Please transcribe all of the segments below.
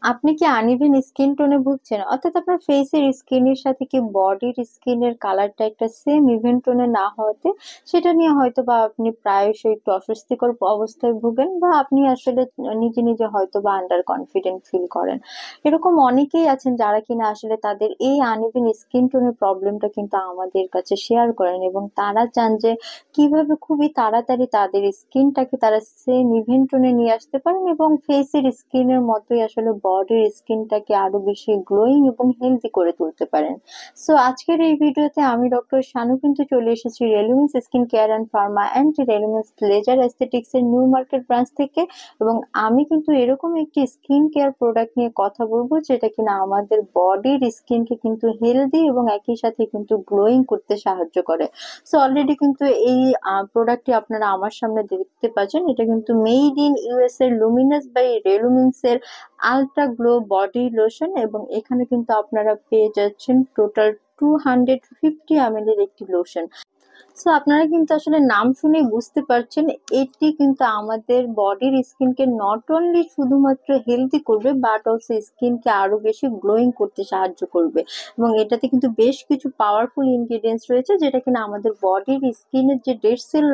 আপনি কি uneven skin টোনে ভুগছেন? অর্থাৎ আপনার ফেসের স্কিনের সাথে কি বডির স্কিনের কালারটা একটা সেম ইভেন টোনে না হওয়াতে সেটা নিয়ে হয়তো বা আপনি প্রায়শই একটু অস্বস্তিকর অবস্থায় ভুগেন, বা আপনি আসলে নিজে নিজে হয়তো বা আন্ডার কনফিডেন্ট ফিল করেন। এরকম অনেকেই আছেন যারা কিনা আসলে তাদের এই আনইভেন স্কিন টোনের প্রবলেমটা কিন্তু আমাদের কাছে শেয়ার করেন, এবং তারা চান যে কিভাবে খুবই তাড়াতাড়ি তাদের স্কিনটাকে তারা সেম ইভেন টোনে নিয়ে আসতে পারেন, এবং ফেসের স্কিনের মতোই আসলে বডির স্কিনটাকে আরো বেশি গ্লোয়িং এবং হেলদি করে তুলতে পারেন। সো আজকের এই ভিডিওতে আমি ডক্টর শানু কিন্তু চলে এসেছি Relumens skin care and pharma and Relumens laser aesthetics এর নিউ মার্কেট ব্রাঞ্চ থেকে। এবং আমি কিন্তু এরকম একটি স্কিন কেয়ার প্রোডাক্ট নিয়ে কথা বলবো যেটা কিনা আমাদের বডির স্কিনকে কিন্তু হেলদি এবং একই সাথে কিন্তু গ্লোয়িং করতে সাহায্য করে। সো অলরেডি কিন্তু এই প্রোডাক্টটি আপনারা আমার সামনে দেখতে পাচ্ছেন। এটা কিন্তু মেড ইন ইউএস এর লুমিনাস বাই রেলুমিনস এর আলট্রা গ্লো বডি লোশন, এবং এখানে কিন্তু আপনারা পেয়ে যাচ্ছেন টোটাল 250 ml এর একটি লোশন। সো আপনারা কিন্তু আসলে নাম শুনে বুঝতে পারছেন এটি কিন্তু আমাদের বডির স্কিনকে নট অনলি শুধুমাত্র হেলদি করবে, বাট অলসো স্কিনকে আরো বেশি গ্লোয়িং করতে সাহায্য করবে। এবং এটাতে কিন্তু বেশ কিছু পাওয়ারফুল ইনগ্রেডিয়েন্টস রয়েছে যেটা কিনা আমাদের বডির স্কিনের যে ডেড সেল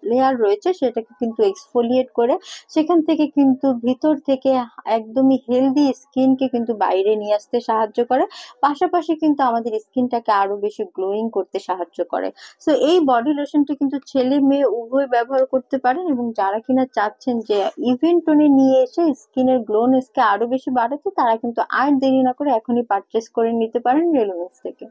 লেয়ার রয়েছে সেটাকে কিন্তু এক্সফোলিয়েট করে সেখান থেকে কিন্তু ভিতর থেকে একদমই হেলদি স্কিনকে কিন্তু বাইরে নিয়ে আসতে সাহায্য করে। পাশাপাশি কিন্তু আমাদের স্কিনটাকে আরো বেশি গ্লোয়িং করতে সাহায্য করে। সো এই বডি লোশনটি কিন্তু ছেলে মেয়ে উভয় ব্যবহার করতে পারেন, এবং যারা কিনা চাচ্ছেন যে ইভেন্ট টোনে নিয়ে এসে স্কিনের গ্লোনেসকে আরো বেশি বাড়াতে, তারা কিন্তু আর দেরি না করে এখনই পারচেস করে নিতে পারেন রেলুমেন্স থেকে।